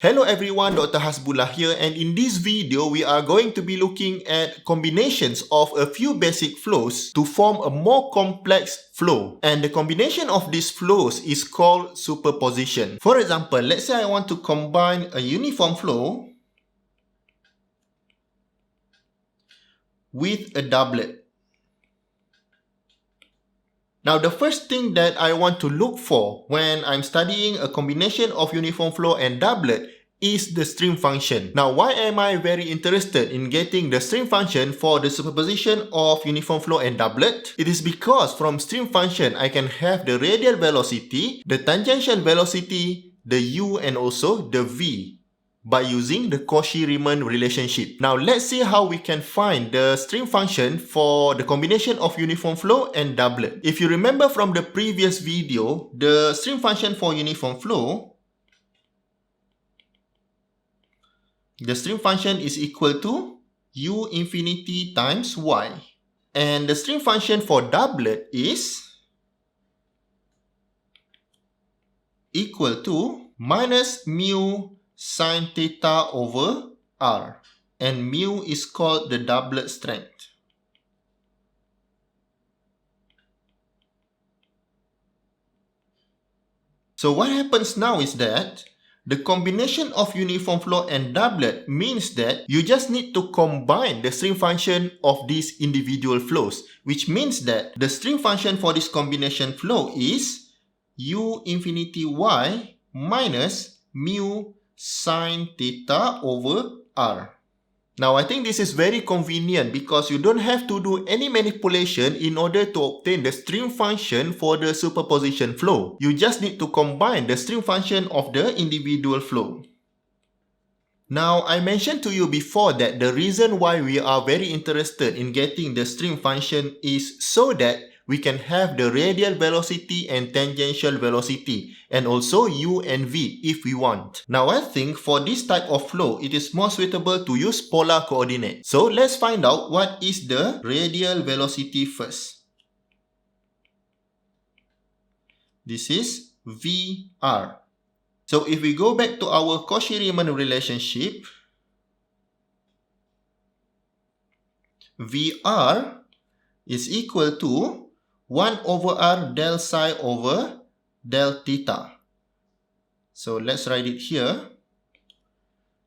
Hello everyone, Dr. Hasbullah here, and in this video we are going to be looking at combinations of a few basic flows to form a more complex flow. And the combination of these flows is called superposition. For example, let's say I want to combine a uniform flow with a doublet. Now, the first thing that I want to look for when I'm studying a combination of uniform flow and doublet is the stream function. Now, why am I very interested in getting the stream function for the superposition of uniform flow and doublet? It is because from stream function, I can have the radial velocity, the tangential velocity, the u, and also the v, by using the Cauchy-Riemann relationship. Now, let's see how we can find the stream function for the combination of uniform flow and doublet. If you remember from the previous video, the stream function for uniform flow, the stream function is equal to u infinity times y. And the stream function for doublet is equal to minus mu sine theta over r, and mu is called the doublet strength. So what happens now is that the combination of uniform flow and doublet means that you just need to combine the stream function of these individual flows, which means that the stream function for this combination flow is u infinity y minus mu sine theta over r. Now, I think this is very convenient because you don't have to do any manipulation in order to obtain the stream function for the superposition flow. You just need to combine the stream function of the individual flow. Now, I mentioned to you before that the reason why we are very interested in getting the stream function is so that we can have the radial velocity and tangential velocity, and also u and v if we want. Now, I think for this type of flow, it is more suitable to use polar coordinates. So, let's find out what is the radial velocity first. This is Vr. So, if we go back to our Cauchy-Riemann relationship, Vr is equal to 1 over r del psi over del theta. So let's write it here.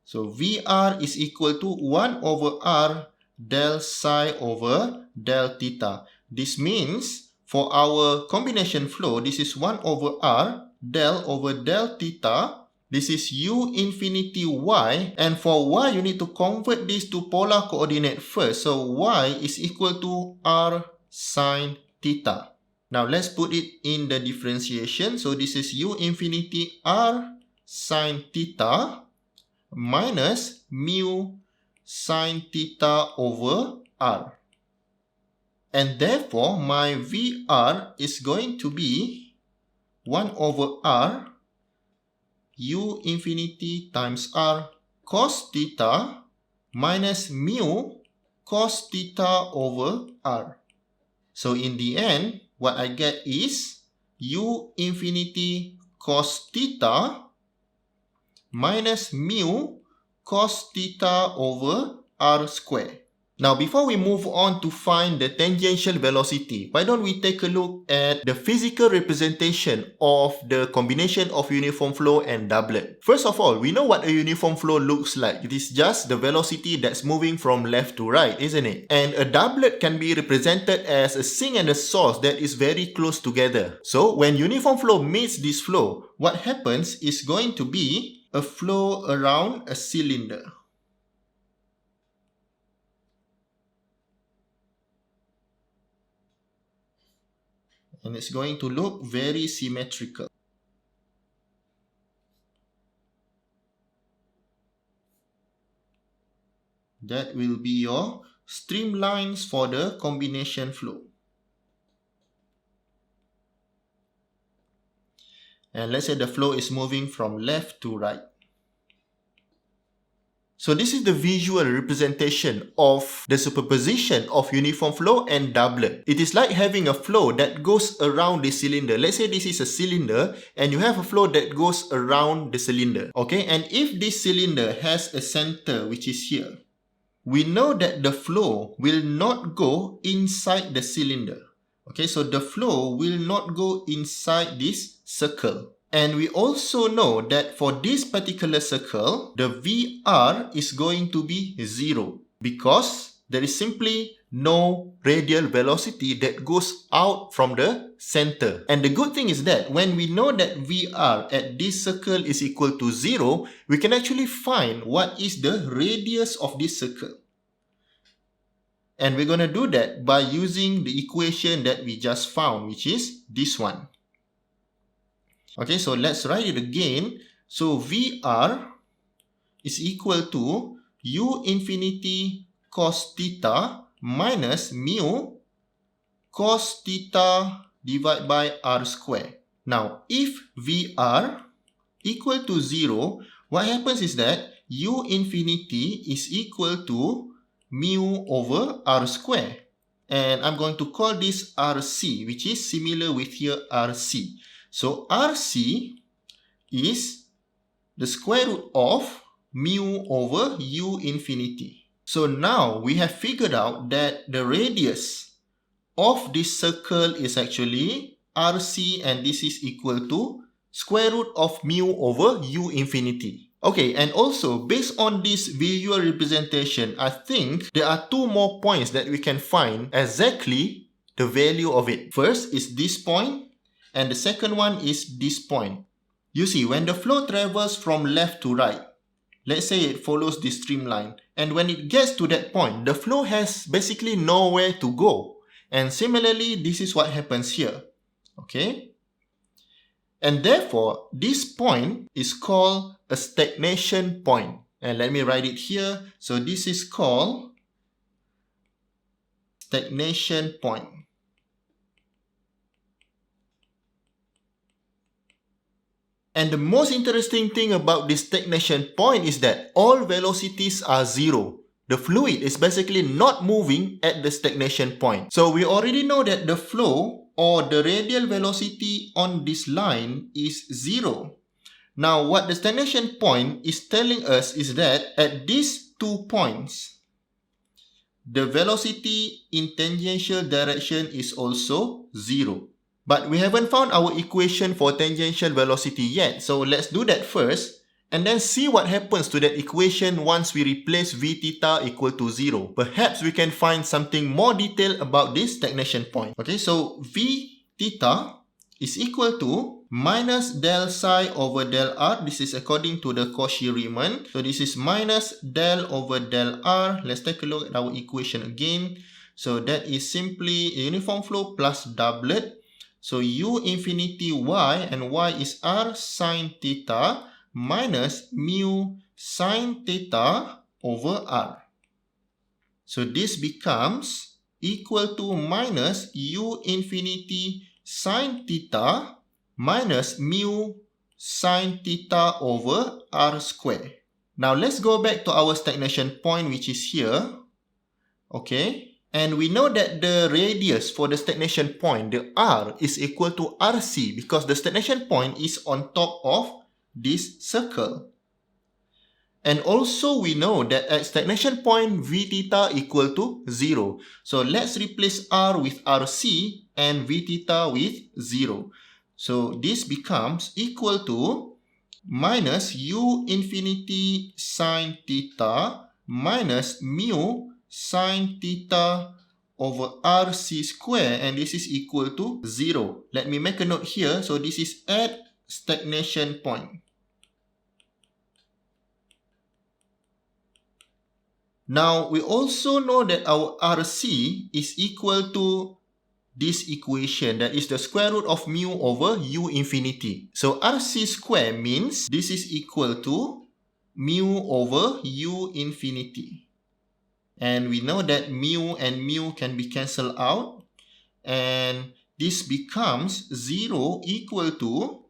So Vr is equal to 1 over r del psi over del theta. This means for our combination flow, this is 1 over r del over del theta. This is u infinity y, and for y, you need to convert this to polar coordinate first. So y is equal to r sine theta. Now, let's put it in the differentiation. So, this is u infinity r sine theta minus mu sine theta over r. And therefore, my Vr is going to be 1 over r u infinity times r cos theta minus mu cos theta over r. So in the end, what I get is u infinity cos theta minus mu cos theta over r square. Now, before we move on to find the tangential velocity, why don't we take a look at the physical representation of the combination of uniform flow and doublet. First of all, we know what a uniform flow looks like. It is just the velocity that's moving from left to right, isn't it? And a doublet can be represented as a sink and a source that is very close together. So, when uniform flow meets this flow, what happens is going to be a flow around a cylinder. And it's going to look very symmetrical. That will be your streamlines for the combination flow. And let's say the flow is moving from left to right. So this is the visual representation of the superposition of uniform flow and doublet. It is like having a flow that goes around the cylinder. Let's say this is a cylinder and you have a flow that goes around the cylinder. Okay, and if this cylinder has a center which is here, we know that the flow will not go inside the cylinder. Okay, so the flow will not go inside this circle. And we also know that for this particular circle, the VR is going to be 0 because there is simply no radial velocity that goes out from the center. And the good thing is that when we know that VR at this circle is equal to 0, we can actually find what is the radius of this circle. And we're going to do that by using the equation that we just found, which is this one. Okay, so let's write it again. So VR is equal to U infinity cos theta minus mu cos theta divided by R square. Now, if VR equal to 0, what happens is that U infinity is equal to mu over R square. And I'm going to call this RC, which is similar with here RC. So RC is the square root of mu over U infinity. So now we have figured out that the radius of this circle is actually RC, and this is equal to square root of mu over U infinity. Okay, and also based on this visual representation, I think there are two more points that we can find exactly the value of it. First is this point, and the second one is this point. You see, when the flow travels from left to right, let's say it follows this streamline, and when it gets to that point, the flow has basically nowhere to go. And similarly, this is what happens here. Okay? And therefore, this point is called a stagnation point. And let me write it here. So this is called stagnation point. And the most interesting thing about this stagnation point is that all velocities are 0. The fluid is basically not moving at the stagnation point. So we already know that the flow or the radial velocity on this line is 0. Now what the stagnation point is telling us is that at these 2 points, the velocity in tangential direction is also 0. But we haven't found our equation for tangential velocity yet. So let's do that first and then see what happens to that equation once we replace v theta equal to 0. Perhaps we can find something more detailed about this stagnation point. Okay, so v theta is equal to minus del psi over del r. This is according to the Cauchy-Riemann. So this is minus del over del r. Let's take a look at our equation again. So that is simply a uniform flow plus doublet. So u infinity y, and y is r sine theta minus mu sine theta over r. So this becomes equal to minus u infinity sine theta minus mu sine theta over r square. Now let's go back to our stagnation point, which is here. Okay. And we know that the radius for the stagnation point, the r, is equal to RC because the stagnation point is on top of this circle. And also we know that at stagnation point, v theta equal to 0. So let's replace r with RC and v theta with 0. So this becomes equal to minus u infinity sine theta minus mu sine theta over RC square, and this is equal to 0. Let me make a note here. So this is at stagnation point. Now we also know that our RC is equal to this equation, that is the square root of mu over u infinity. So RC square means this is equal to mu over u infinity. And we know that mu and mu can be cancelled out. And this becomes 0 equal to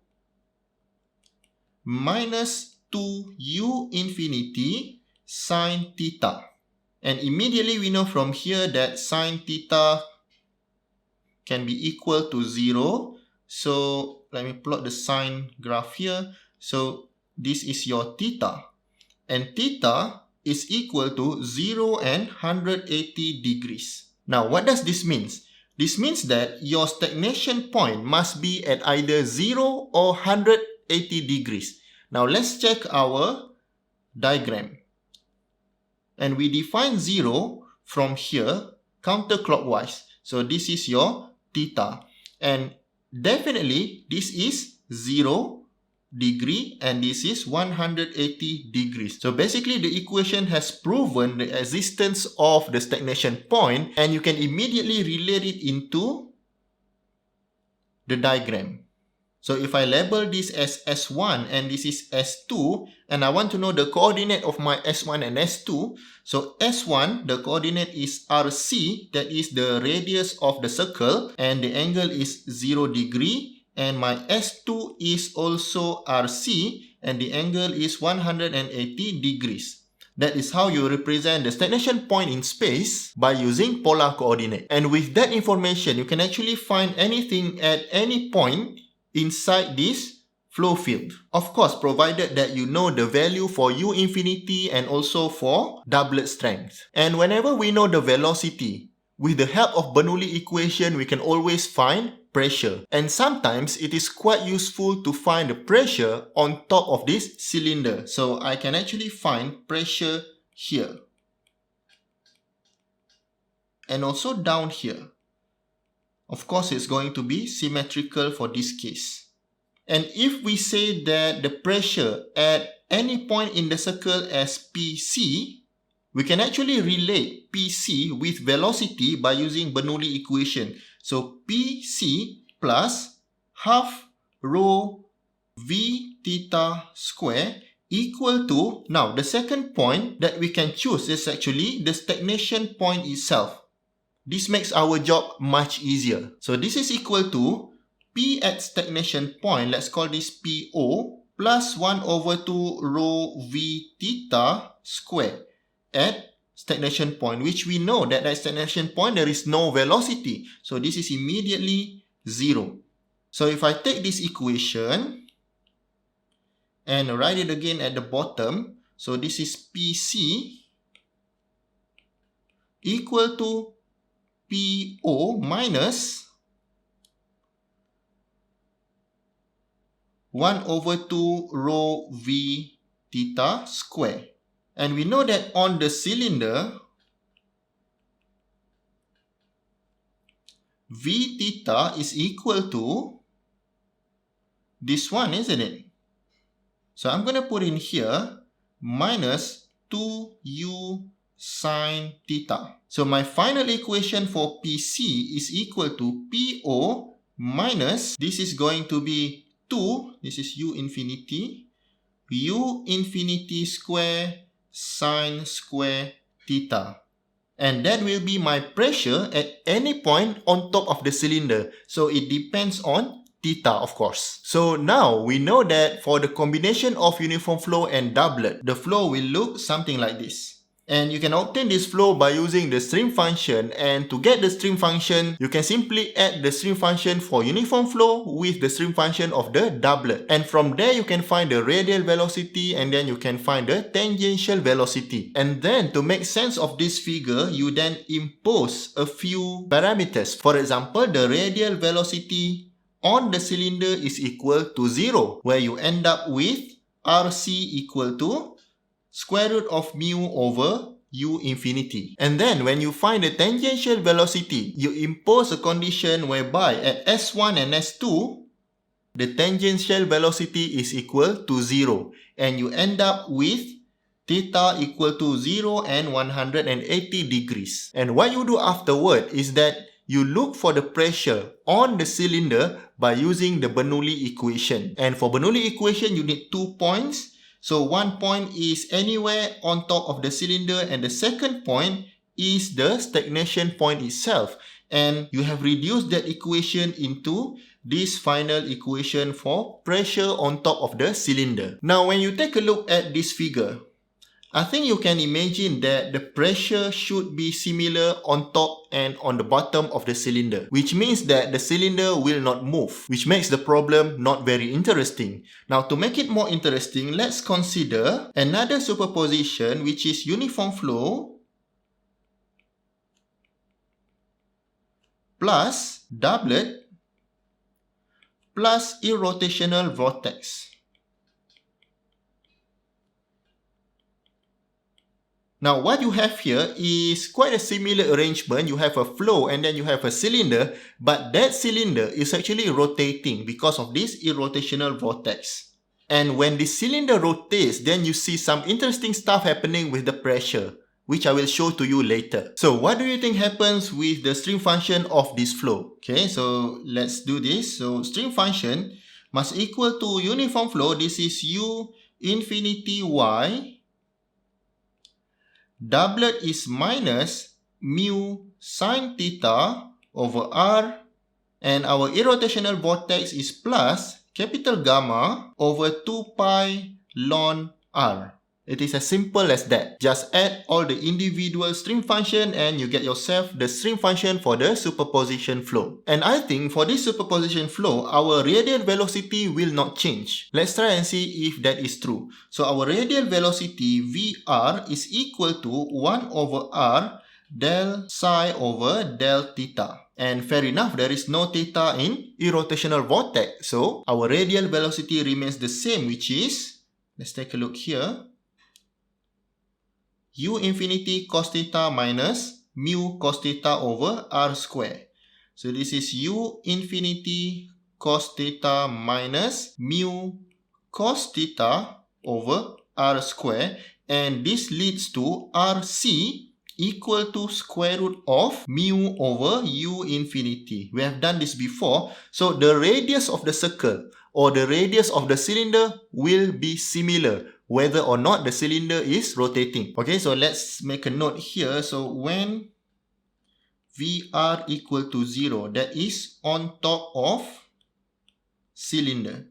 minus 2u infinity sine theta. And immediately we know from here that sine theta can be equal to 0. So let me plot the sine graph here. So this is your theta. And theta is equal to 0 and 180 degrees. Now, what does this mean? This means that your stagnation point must be at either 0 or 180 degrees. Now, let's check our diagram. And we define 0 from here counterclockwise. So this is your theta. And definitely this is 0 degree and this is 180 degrees. So basically the equation has proven the existence of the stagnation point, and you can immediately relate it into the diagram. So if I label this as S1 and this is S2, and I want to know the coordinate of my S1 and S2, so S1, the coordinate is RC, that is the radius of the circle, and the angle is 0 degree, and my S2 is also RC, and the angle is 180 degrees. That is how you represent the stagnation point in space by using polar coordinate. And with that information, you can actually find anything at any point inside this flow field. Of course, provided that you know the value for U infinity and also for doublet strength. And whenever we know the velocity, with the help of Bernoulli equation, we can always find pressure. And sometimes it is quite useful to find the pressure on top of this cylinder. So I can actually find pressure here. And also down here. Of course, it's going to be symmetrical for this case. And if we say that the pressure at any point in the circle as PC, we can actually relate PC with velocity by using Bernoulli equation. So PC plus half rho v theta square equal to, now the second point that we can choose is actually the stagnation point itself. This makes our job much easier. So this is equal to P at stagnation point, let's call this PO, plus 1 over 2 rho v theta square at stagnation point, which we know that at stagnation point there is no velocity. So this is immediately 0. So if I take this equation and write it again at the bottom, so this is PC equal to PO minus 1 over 2 rho v theta square. And we know that on the cylinder, v theta is equal to this one, isn't it? So I'm going to put in here minus 2u sine theta. So my final equation for PC is equal to PO minus, this is going to be 2, this is u infinity square sine square theta. And that will be my pressure at any point on top of the cylinder. So it depends on theta, of course. So now we know that for the combination of uniform flow and doublet, the flow will look something like this. And you can obtain this flow by using the stream function, and to get the stream function, you can simply add the stream function for uniform flow with the stream function of the doublet. And from there you can find the radial velocity, and then you can find the tangential velocity. And then to make sense of this figure, you then impose a few parameters. For example, the radial velocity on the cylinder is equal to 0, where you end up with RC equal to square root of mu over u infinity. And then when you find the tangential velocity, you impose a condition whereby at S1 and S2, the tangential velocity is equal to 0. And you end up with theta equal to 0 and 180 degrees. And what you do afterward is that you look for the pressure on the cylinder by using the Bernoulli equation. And for Bernoulli equation, you need 2 points. So one point is anywhere on top of the cylinder, and the second point is the stagnation point itself. And you have reduced that equation into this final equation for pressure on top of the cylinder. Now when you take a look at this figure, I think you can imagine that the pressure should be similar on top and on the bottom of the cylinder, which means that the cylinder will not move, which makes the problem not very interesting. Now, to make it more interesting, let's consider another superposition, which is uniform flow plus doublet plus irrotational vortex. Now, what you have here is quite a similar arrangement. You have a flow and then you have a cylinder, but that cylinder is actually rotating because of this irrotational vortex. And when the cylinder rotates, then you see some interesting stuff happening with the pressure, which I will show to you later. So, what do you think happens with the stream function of this flow? Okay, so let's do this. So, stream function must equal to uniform flow. This is U infinity Y. Doublet is minus mu sine theta over R, and our irrotational vortex is plus capital gamma over 2 pi ln R. It is as simple as that. Just add all the individual stream function and you get yourself the stream function for the superposition flow. And I think for this superposition flow, our radial velocity will not change. Let's try and see if that is true. So our radial velocity VR is equal to 1 over R del psi over del theta. And fair enough, there is no theta in irrotational vortex. So our radial velocity remains the same, which is, let's take a look here, U infinity cos theta minus mu cos theta over R square. So this is U infinity cos theta minus mu cos theta over R square. And this leads to RC equal to square root of mu over U infinity. We have done this before. So the radius of the circle or the radius of the cylinder will be similar, whether or not the cylinder is rotating. Okay, so let's make a note here. So when VR equal to 0, that is on top of cylinder.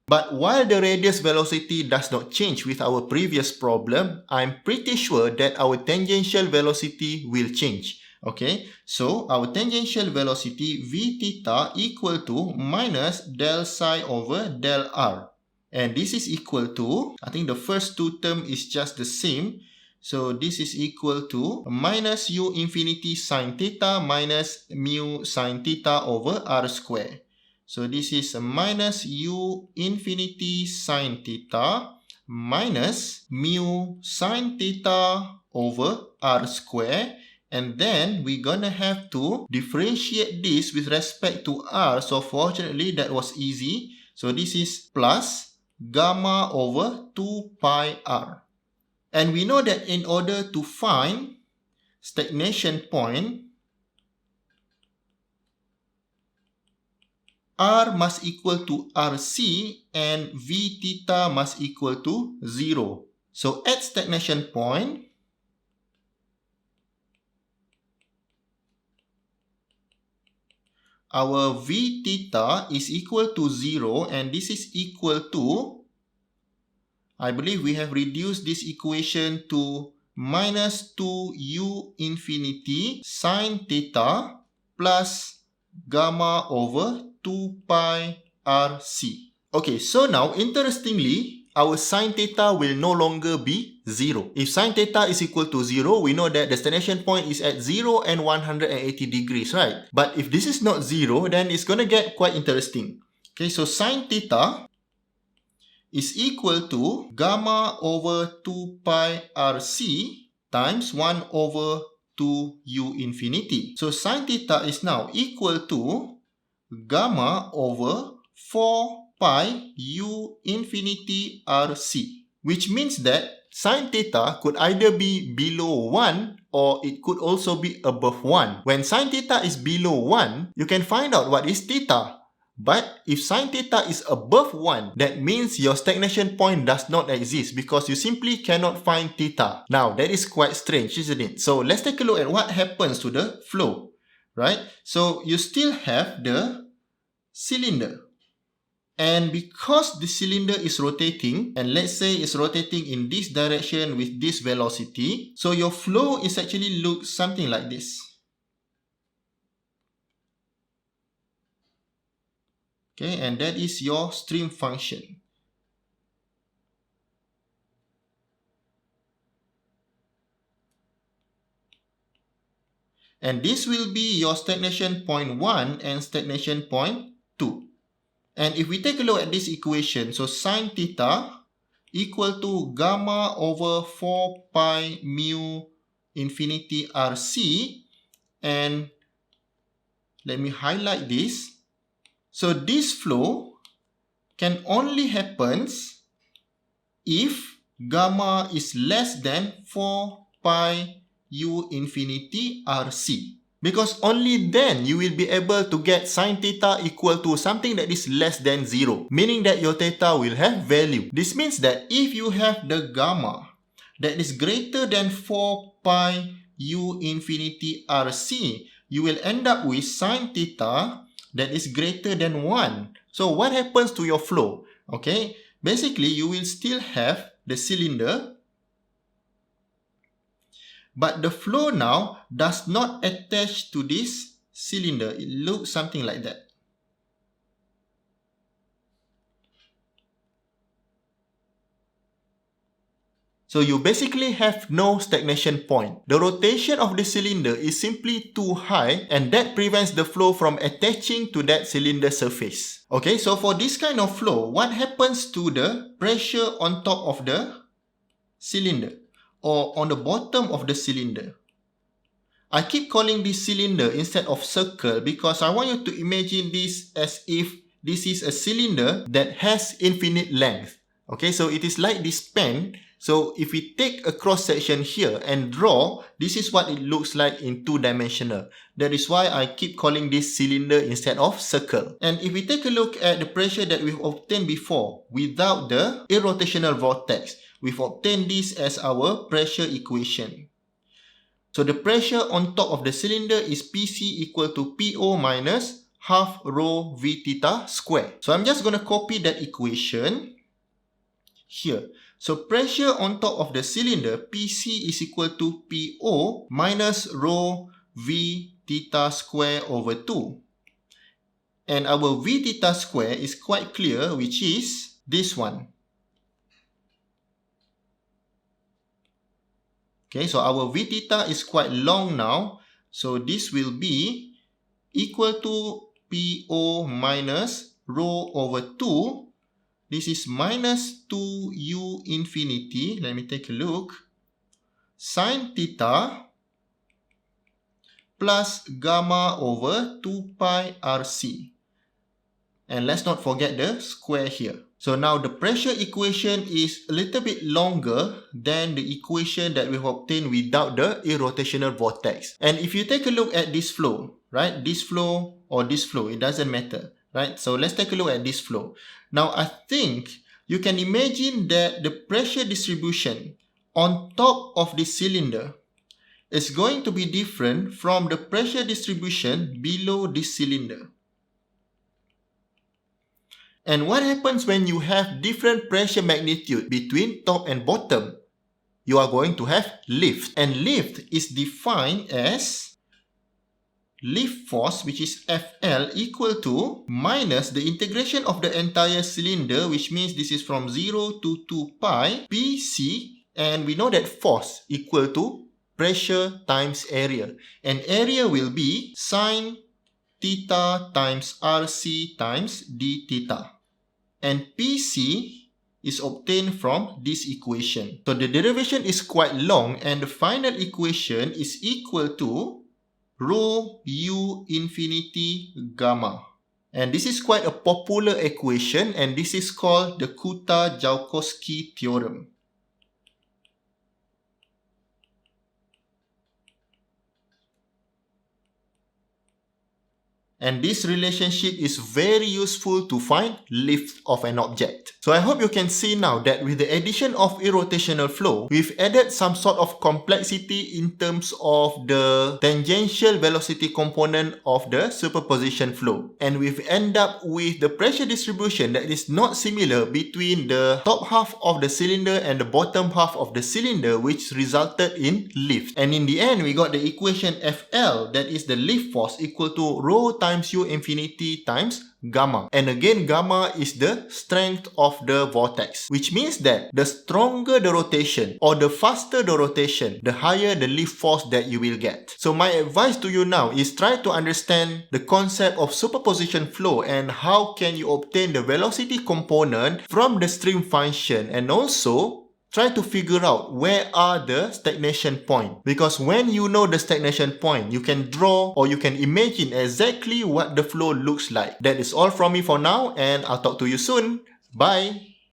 But while the radius velocity does not change with our previous problem, I'm pretty sure that our tangential velocity will change. Okay, so our tangential velocity V theta equal to minus del psi over del R. And this is equal to, I think the first two term is just the same. So this is equal to minus U infinity sine theta minus mu sine theta over R square. So this is minus U infinity sine theta minus mu sine theta over R square. And then we're gonna have to differentiate this with respect to R. So fortunately that was easy. So this is plus gamma over 2 pi R. And we know that in order to find stagnation point, R must equal to RC and V theta must equal to 0. So at stagnation point, our V theta is equal to 0 and this is equal to, I believe we have reduced this equation to minus 2U infinity sine theta plus gamma over 2 pi RC. Okay, so now interestingly, our sine theta will no longer be 0. If sine theta is equal to 0, we know that the stagnation point is at 0 and 180 degrees, right? But if this is not 0, then it's going to get quite interesting. Okay, so sine theta is equal to gamma over 2 pi RC times 1 over 2U infinity. So sine theta is now equal to gamma over 4 pi U infinity RC, which means that sine theta could either be below 1 or it could also be above 1. When sine theta is below 1, you can find out what is theta. But if sine theta is above 1, that means your stagnation point does not exist because you simply cannot find theta. Now, that is quite strange, isn't it? So, let's take a look at what happens to the flow, right? So, you still have the cylinder. And because the cylinder is rotating, and let's say it's rotating in this direction with this velocity, so your flow is actually look something like this. Okay, and that is your stream function. And this will be your stagnation point 1 and stagnation point 2. And if we take a look at this equation, so sine theta equal to gamma over 4 pi mu infinity RC. And let me highlight this. So this flow can only happens if gamma is less than 4 pi u infinity RC. Because only then you will be able to get sine theta equal to something that is less than 0. Meaning that your theta will have value. This means that if you have the gamma that is greater than 4 pi u infinity RC, you will end up with sine theta that is greater than 1. So what happens to your flow? Okay, basically you will still have the cylinder, but the flow now does not attach to this cylinder. It looks something like that. So you basically have no stagnation point. The rotation of the cylinder is simply too high, and that prevents the flow from attaching to that cylinder surface. Okay, so for this kind of flow, what happens to the pressure on top of the cylinder or on the bottom of the cylinder? I keep calling this cylinder instead of circle because I want you to imagine this as if this is a cylinder that has infinite length. Okay, so it is like this pen. So if we take a cross section here and draw, this is what it looks like in two-dimensional. That is why I keep calling this cylinder instead of circle. And if we take a look at the pressure that we've obtained before without the irrotational vortex, we've obtained this as our pressure equation. So the pressure on top of the cylinder is PC equal to PO minus half rho V theta square. So I'm just going to copy that equation here. So pressure on top of the cylinder, PC is equal to PO minus rho V theta square over 2. And our V theta square is quite clear, which is this one. Okay, so our V theta is quite long now. So this will be equal to PO minus rho over 2. This is minus 2u infinity. Let me take a look. Sine theta plus gamma over 2 pi RC. And let's not forget the square here. So now the pressure equation is a little bit longer than the equation that we've obtained without the irrotational vortex. And if you take a look at this flow, right? This flow or this flow, it doesn't matter, right? So let's take a look at this flow. Now I think you can imagine that the pressure distribution on top of this cylinder is going to be different from the pressure distribution below this cylinder. And what happens when you have different pressure magnitude between top and bottom? You are going to have lift. And lift is defined as lift force, which is FL, equal to minus the integration of the entire cylinder, which means this is from 0 to 2 pi PC. And we know that force equal to pressure times area. And area will be sine theta times RC times d theta. And PC is obtained from this equation. So the derivation is quite long and the final equation is equal to rho u infinity gamma. And this is quite a popular equation and this is called the Kutta-Joukowski theorem. And this relationship is very useful to find lift of an object. So I hope you can see now that with the addition of a rotational flow, we've added some sort of complexity in terms of the tangential velocity component of the superposition flow. And we've ended up with the pressure distribution that is not similar between the top half of the cylinder and the bottom half of the cylinder, which resulted in lift. And in the end, we got the equation FL, that is the lift force, equal to rho times U infinity times gamma. And again, gamma is the strength of the vortex, which means that the stronger the rotation or the faster the rotation, the higher the lift force that you will get. So my advice to you now is try to understand the concept of superposition flow and how can you obtain the velocity component from the stream function, and also try to figure out where are the stagnation point. Because when you know the stagnation point, you can draw or you can imagine exactly what the flow looks like. That is all from me for now, and I'll talk to you soon. Bye!